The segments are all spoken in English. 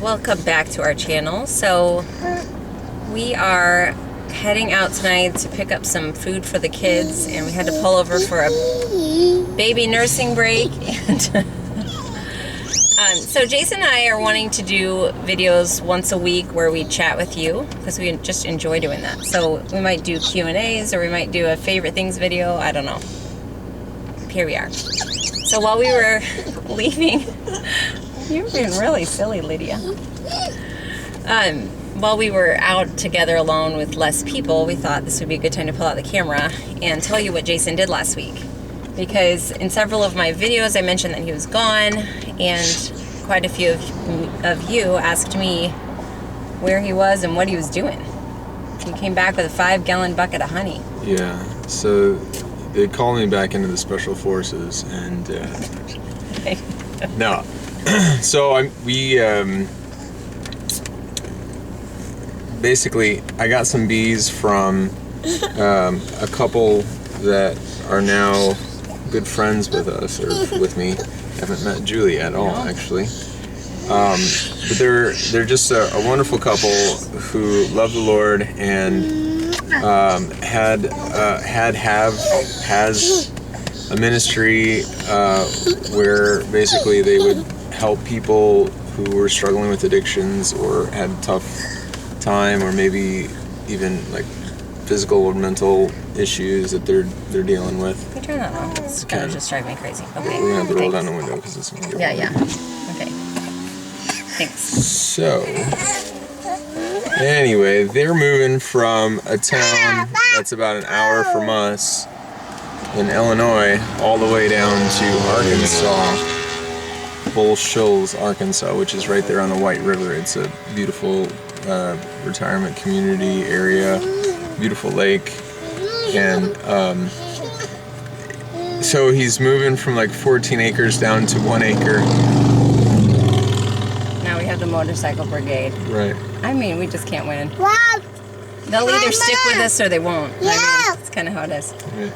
Welcome back to our channel. So we are heading out tonight to pick up some food for the kids, and we had to pull over for a baby nursing break. And so Jason and I are wanting to do videos once a week where we chat with you because we just enjoy doing that. So we might do Q&As, or we might do a favorite things video. I don't know. Here we are. So while we were leaving, you're being really silly, Lydia. While we were out together alone with less people, we thought this would be a good time to pull out the camera and tell you what Jason did last week. Because in several of my videos, I mentioned that he was gone, and quite a few of you asked me where he was and what he was doing. He came back with a 5-gallon bucket of honey. Yeah, so they called me back into the Special Forces, and no. So basically, I got some bees from a couple that are now good friends with us, or with me. I haven't met Julie at all, actually. But they're just a wonderful couple who love the Lord and has a ministry where basically they would help people who were struggling with addictions or had a tough time, or maybe even like physical or mental issues that they're dealing with. Can you turn that on? It's gonna just drive me crazy. Okay. We're gonna have to roll down the window because it's gonna get warm. Yeah. Okay. Thanks. So, anyway, they're moving from a town that's about an hour from us in Illinois all the way down to Arkansas, Shoals, Arkansas, which is right there on the White River. It's a beautiful retirement community area, beautiful lake, and so he's moving from like 14 acres down to 1 acre. Now we have the motorcycle brigade. Right. I mean, we just can't win. They'll either stick with us or they won't. I mean, that's kind of how it is. Right.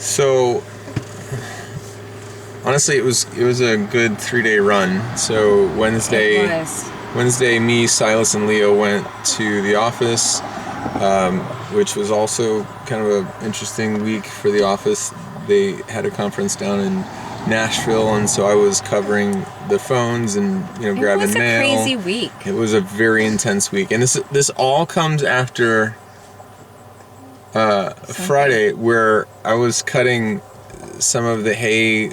So, honestly, it was a good 3-day run. So Wednesday, me, Silas, and Leo went to the office, which was also kind of an interesting week for the office. They had a conference down in Nashville, and so I was covering the phones and grabbing mail. It was a crazy week. It was a very intense week, and this all comes after Friday, where I was cutting some of the hay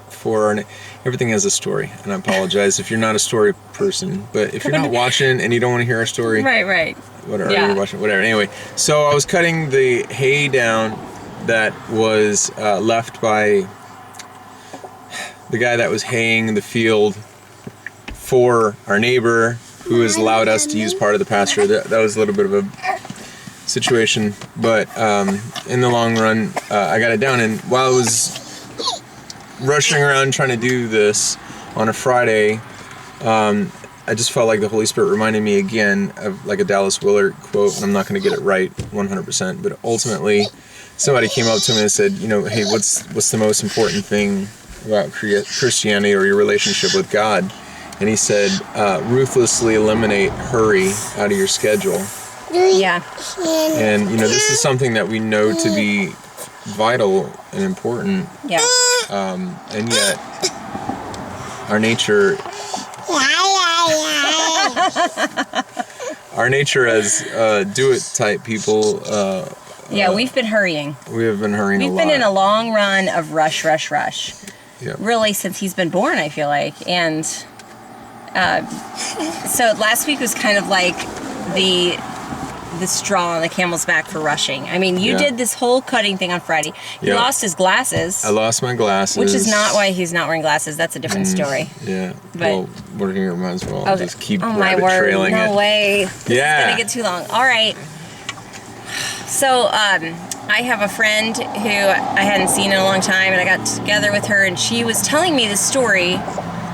for everything has a story, and I apologize if you're not a story person, but if you're not watching and you don't want to hear our story, right, whatever, you're watching, whatever. Anyway, so I was cutting the hay down that was left by the guy that was haying the field for our neighbor, who has allowed us to use part of the pasture. That was a little bit of a situation, but in the long run, I got it down, and while I was rushing around trying to do this on a Friday, I just felt like the Holy Spirit reminded me again of like a Dallas Willard quote, and I'm not going to get it right 100%, but ultimately somebody came up to me and said, hey, what's the most important thing about Christianity or your relationship with God? And he said, ruthlessly eliminate hurry out of your schedule. Yeah. And this is something that we know to be vital and important. Yeah. And yet our nature as do-it type people. We've been hurrying. We have been hurrying a lot. We've been in a long run of rush. Yep. Really, since he's been born, I feel like. And so last week was kind of like the straw on the camel's back for rushing. I mean, you did this whole cutting thing on Friday. He lost his glasses. I lost my glasses. Which is not why he's not wearing glasses. That's a different story. Yeah. But, well, we're here, might as well just keep rabbit trailing it. No way. This is going to get too long. All right. So, I have a friend who I hadn't seen in a long time, and I got together with her, and she was telling me this story.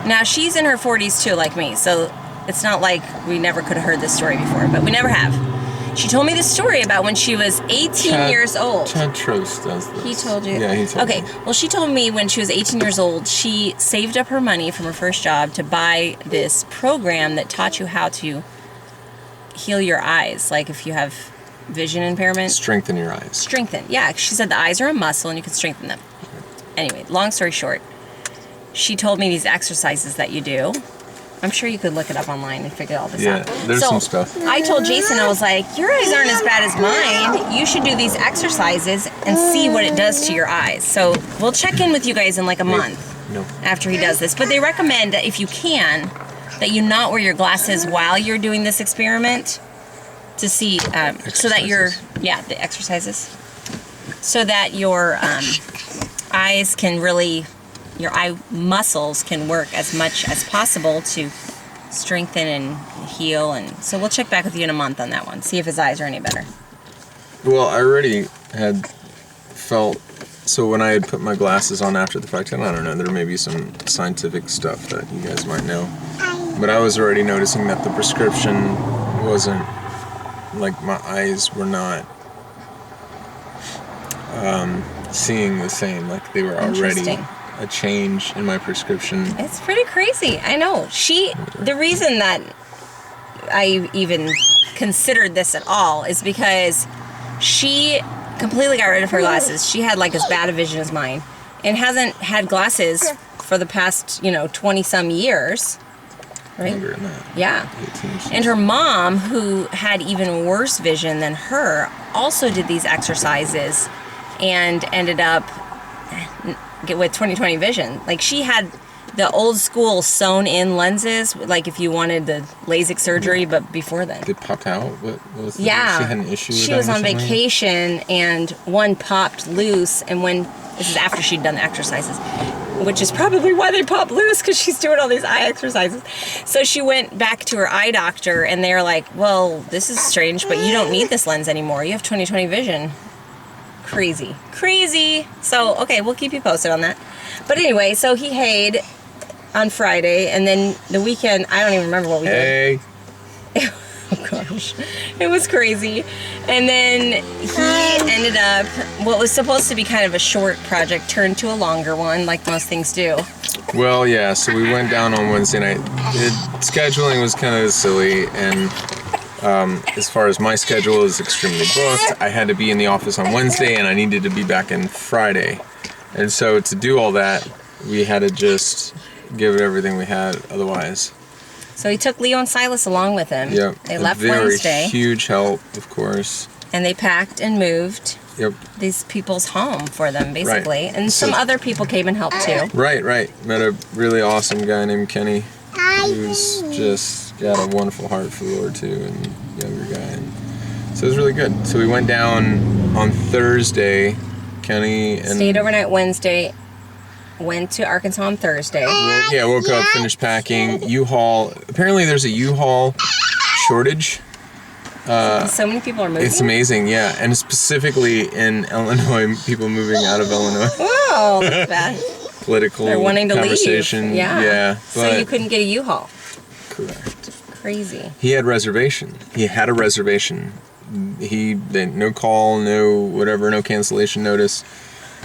Now, she's in her 40s too, like me, so it's not like we never could have heard this story before, but we never have. She told me the story about when she was 18 years old. Chad Trost does this. He told you? Yeah, he told me. Okay, well, she told me when she was 18 years old, she saved up her money from her first job to buy this program that taught you how to heal your eyes. Like if you have vision impairment. Strengthen your eyes. Strengthen, yeah. She said the eyes are a muscle and you can strengthen them. Anyway, long story short, she told me these exercises that you do. I'm sure you could look it up online and figure all this out. Yeah, there's some stuff. I told Jason, I was like, your eyes aren't as bad as mine. You should do these exercises and see what it does to your eyes. So we'll check in with you guys in like a month after he does this. But they recommend that if you can, that you not wear your glasses while you're doing this experiment to see, so that the exercises, so that your eyes can really, your eye muscles can work as much as possible to strengthen and heal. And so we'll check back with you in a month on that one, see if his eyes are any better. Well, I already had felt, so when I had put my glasses on after the fact, and I don't know, there may be some scientific stuff that you guys might know, but I was already noticing that the prescription wasn't, like my eyes were not seeing the same, like they were already a change in my prescription. It's pretty crazy. I know. The reason that I even considered this at all is because she completely got rid of her glasses. She had like as bad a vision as mine and hasn't had glasses for the past, 20 some years. Right? Longer than that. Yeah. 18. And her mom, who had even worse vision than her, also did these exercises and ended up with 20/20 vision. Like she had the old school sewn in lenses, like if you wanted the LASIK surgery, but before then. They popped out? What was the She had an issue with She that was on recently? vacation and one popped loose, and this is after she'd done the exercises, which is probably why they pop loose, because she's doing all these eye exercises. So she went back to her eye doctor and they're like, well, this is strange, but you don't need this lens anymore. You have 20/20 vision. Crazy. So, okay, we'll keep you posted on that. But anyway, so he hayed on Friday, and then the weekend, I don't even remember what we did. Oh gosh, it was crazy. And then he ended up, what was supposed to be kind of a short project turned to a longer one, like most things do. Well, yeah, so we went down on Wednesday night. Scheduling was kind of silly, and as far as my schedule is extremely booked, I had to be in the office on Wednesday, and I needed to be back in Friday. And so to do all that, we had to just give it everything we had otherwise. So he took Leo and Silas along with him. Yep. They left very Wednesday. Huge help, of course. And they packed and moved these people's home for them, basically. Right. And some other people came and helped too. Right. Met a really awesome guy named Kenny, who's just got a wonderful heart for the Lord too, and younger guy. And so it was really good. So we went down on Thursday. Kenny and stayed overnight Wednesday. Went to Arkansas on Thursday. Woke up, finished packing. Uhaul. Apparently there's a Uhaul shortage. So many people are moving. It's amazing, yeah. And specifically in Illinois, people moving out of Illinois. Wow, that's bad. Political They're wanting to conversation. leave. Yeah. But so you couldn't get a U-Haul. Correct. Crazy. He had a reservation. No call, no whatever, no cancellation notice.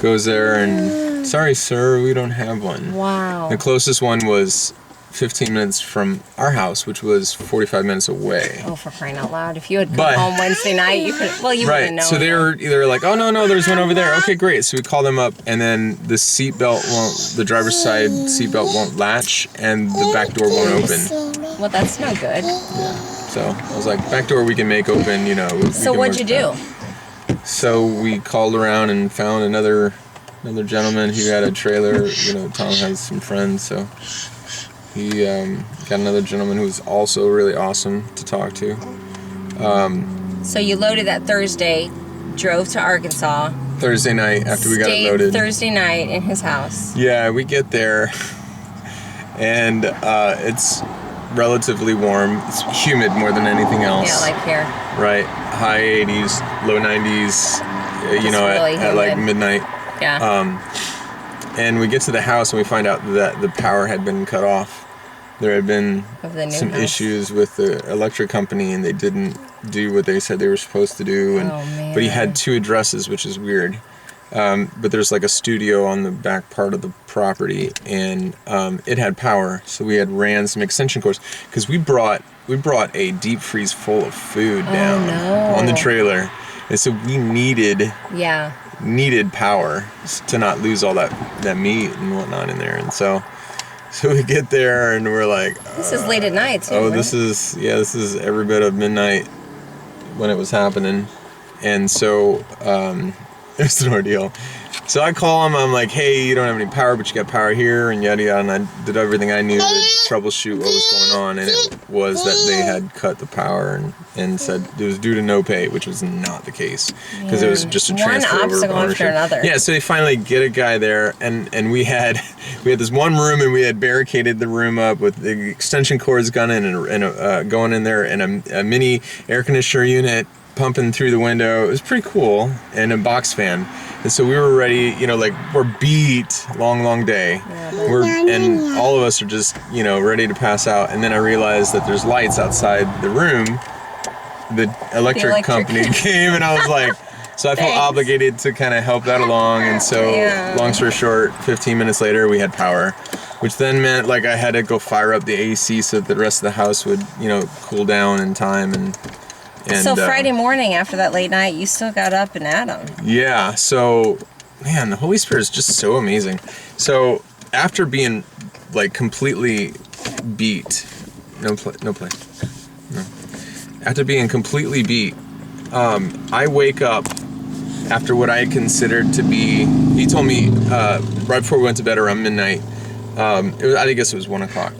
Goes there and, sorry sir, we don't have one. Wow. The closest one was 15 minutes from our house, which was 45 minutes away. Oh, for crying out loud. If you had come home Wednesday night, you could, well, you wouldn't know. So they were either like, oh, no, there's one over there. Okay, great. So we call them up, and then the driver's side seatbelt won't latch, and the back door won't open. Well, that's no good. Yeah. So I was like, back door we can make open, So what'd you do? So we called around and found another gentleman who had a trailer. Tom has some friends, so he got another gentleman who was also really awesome to talk to. So you loaded that Thursday, drove to Arkansas. Thursday night after we got it loaded. Thursday night in his house. Yeah, we get there, and it's relatively warm. It's humid more than anything else. Yeah, like here. Right, high 80s, low 90s. At like midnight. Yeah. And we get to the house and we find out that the power had been cut off. there had been Of the new some house. issues with the electric company, and they didn't do what they said they were supposed to do. And Oh, man. but he had 2 addresses, which is weird. But there's like a studio on the back part of the property, and it had power, so we had ran some extension cords because we brought a deep freeze full of food down on the trailer, and so we needed power to not lose all that meat and whatnot in there. And so we get there and we're like, this is late at night too. oh, right? this is every bit of midnight when it was happening. And so it's an ordeal. So I call him, I'm like, hey, you don't have any power, but you got power here, and yada yada, and I did everything I knew to troubleshoot what was going on, and it was that they had cut the power and said it was due to no pay, which was not the case, because it was just a transfer over of obstacle ownership. after another. Yeah, so they finally get a guy there, and we had this one room, and we had barricaded the room up with the extension cords going in and a mini air conditioner unit pumping through the window. It was pretty cool, and a box fan. And so we were ready, we're beat, long day. And all of us are just, ready to pass out. And then I realized that there's lights outside the room. The electric company came, and I was like, so I felt obligated to kind of help that along. And so, long story short, 15 minutes later, we had power, which then meant I had to go fire up the AC so that the rest of the house would, cool down in time. And so Friday morning after that late night, you still got up and at them. Yeah, so, man, the Holy Spirit is just so amazing. So, after being, completely beat, no play. After being completely beat, I wake up after what I considered to be, he told me right before we went to bed around midnight, I guess it was 1 o'clock.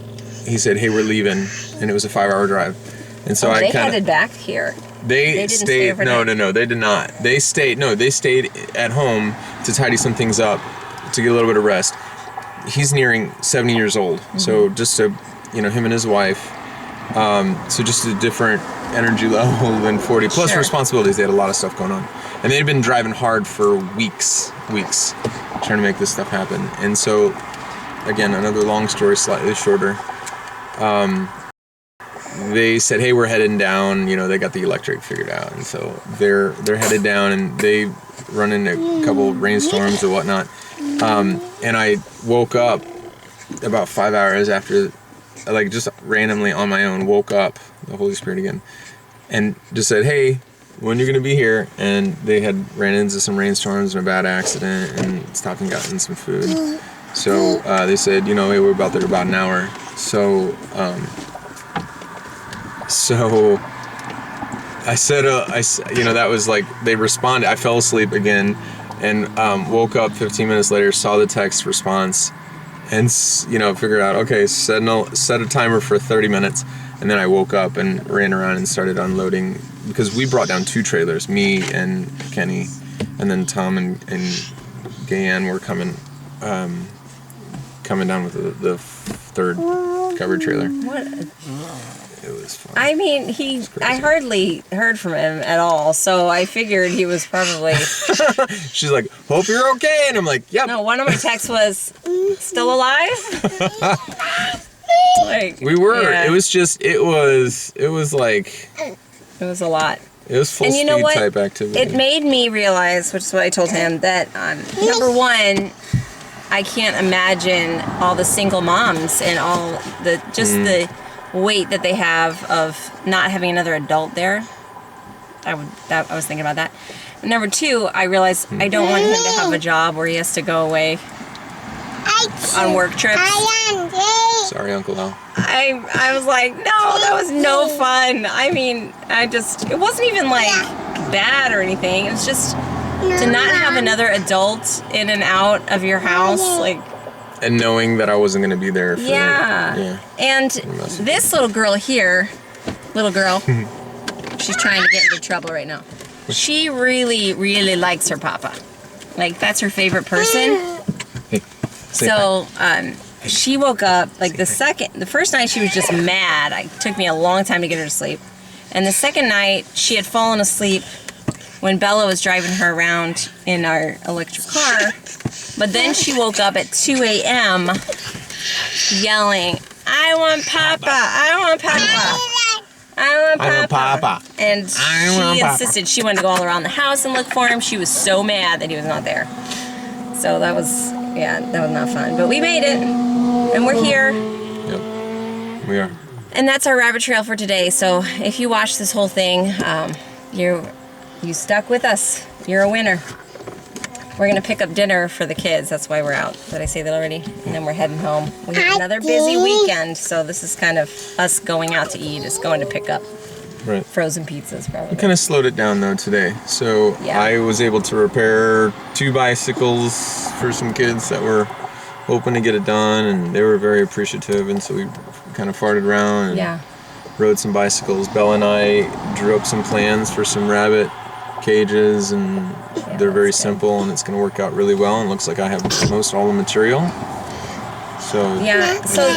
He said, hey, we're leaving, and it was a 5-hour drive. And so they headed back here. They didn't stayed. Stay overnight? No, they did not. They stayed at home to tidy some things up, to get a little bit of rest. He's nearing 70 years old, so just to, him and his wife. So just a different energy level than 40. Plus responsibilities. They had a lot of stuff going on, and they'd been driving hard for weeks, trying to make this stuff happen. And so, again, another long story, slightly shorter. They said, hey, we're heading down, they got the electric figured out, and so they're headed down, and they run into a couple rainstorms or whatnot, and I woke up about 5 hours after, just randomly on my own, woke up, the Holy Spirit again, and just said, hey, when you're going to be here? And they had ran into some rainstorms and a bad accident and stopped and gotten some food. So they said, hey, we're about there about an hour. So I said, that was they responded. I fell asleep again and woke up 15 minutes later, saw the text response, and, figured out, okay, set a timer for 30 minutes. And then I woke up and ran around and started unloading, because we brought down 2 trailers, me and Kenny, and then Tom and Gayanne were coming down with the 3rd covered trailer. What? It was fun. I mean, I hardly heard from him at all, so I figured he was probably... She's like, hope you're okay, and I'm like, yep. No, one of my texts was, still alive? We were. Yeah. It was a lot. It was full And you know speed what? type activity. It made me realize, which is what I told him, that number one, I can't imagine all the single moms and all the weight that they have of not having another adult there. I was thinking about that. Number two, I realized I don't want him to have a job where he has to go away on work trips. Sorry, Uncle Al. I was like, no, that was no fun. I mean, it wasn't even bad or anything. It was just to not have another adult in and out of your house, and knowing that I wasn't going to be there for yeah. And this little girl here, she's trying to get into trouble right now. She really, really likes her papa. That's her favorite person. Hey, so, she woke up, the first night she was just mad. It took me a long time to get her to sleep. And the second night, she had fallen asleep when Bella was driving her around in our electric car. But then she woke up at 2 a.m. yelling, I want Papa. I want Papa. I want Papa. And she insisted she wanted to go all around the house and look for him. She was so mad that he was not there. So that was not fun. But we made it, and we're here. Yep, we are. And that's our rabbit trail for today. So if you watched this whole thing, you stuck with us. You're a winner. We're gonna pick up dinner for the kids. That's why we're out. Did I say that already? And then we're heading home. We have another busy weekend, so this is kind of us going out to eat. It's going to pick up frozen pizzas, probably. We kind of slowed it down though today. So I was able to repair 2 bicycles for some kids that were hoping to get it done, and they were very appreciative. And so we kind of farted around and rode some bicycles. Bella and I drew up some plans for some rabbit cages, and they're very simple, and it's going to work out really well, and looks like I have most all the material. So so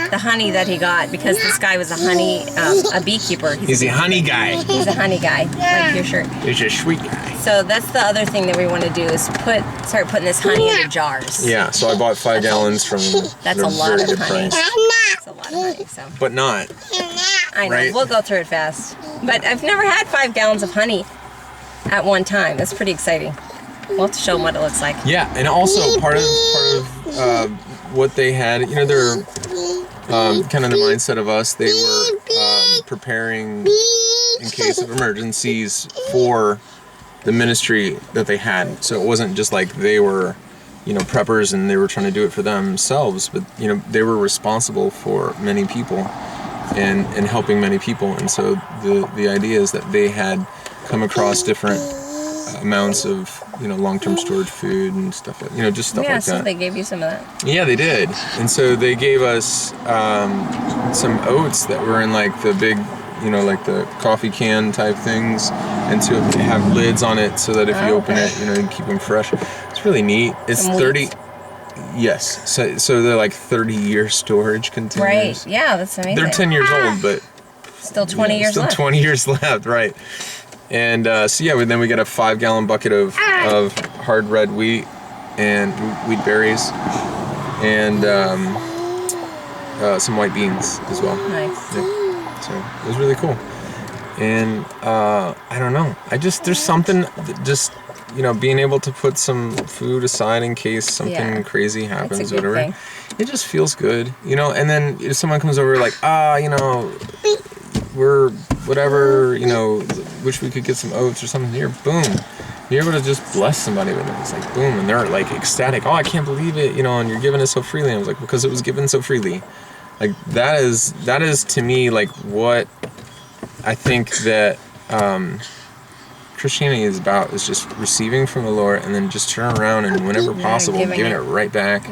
the honey that he got, because this guy was a beekeeper. He's a honey guy. He's a honey guy, like your shirt. He's a sweet guy. So that's the other thing that we want to do is start putting this honey into jars. Yeah, so I bought 5 gallons from that's a lot of honey. That's a lot of honey. So. But not. I know. Right? We'll go through it fast. But I've never had 5 gallons of honey at one time. That's pretty exciting. We'll have to show them what it looks like. Yeah, and also part of what they had, they're kind of the mindset of us. They were preparing in case of emergencies for the ministry that they had. So it wasn't just like they were, preppers and they were trying to do it for themselves, but they were responsible for many people and helping many people. And so the idea is that they had come across different amounts of long-term storage food and stuff like just stuff like that. Yeah, so they gave you some of that. Yeah, they did. And so they gave us some oats that were in like the big like the coffee can type things, and to have lids on it so that if you open it you keep them fresh. It's really neat. It's 30. Yes, so they're like 30-year storage containers. Right. Yeah, that's amazing. They're 10 years old, but still 20 years left. Still 20 years left, right? And then we get a 5-gallon bucket of hard red wheat and wheat berries, and some white beans as well. Nice. Yeah. So it was really cool. And I don't know. There's something that just being able to put some food aside in case something crazy happens, or whatever. Thing. It just feels good, And then if someone comes over like, we're whatever, wish we could get some oats or something here. Boom. You're able to just bless somebody with it. It's like boom, and they're like ecstatic. Oh, I can't believe it, and you're giving it so freely. And I was like, because it was given so freely. Like that is to me like what I think that Christianity is about, is just receiving from the Lord and then just turn around and whenever possible giving it right back,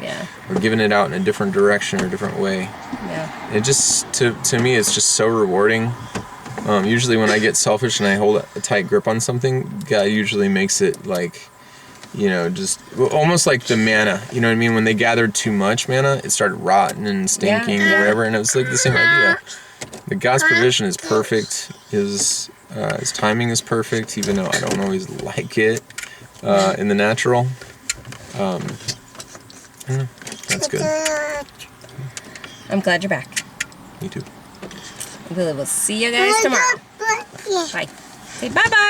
or giving it out in a different direction or a different way. Yeah. It just to me it's just so rewarding. Usually when I get selfish and I hold a tight grip on something, God usually makes it like, just almost like the manna. You know what I mean? When they gathered too much manna, it started rotting and stinking or whatever, and it was like the same idea. But God's provision is perfect. His timing is perfect, even though I don't always like it in the natural. I don't know. That's good. I'm glad you're back. Me too. We will see you guys tomorrow. Bye. Say bye-bye.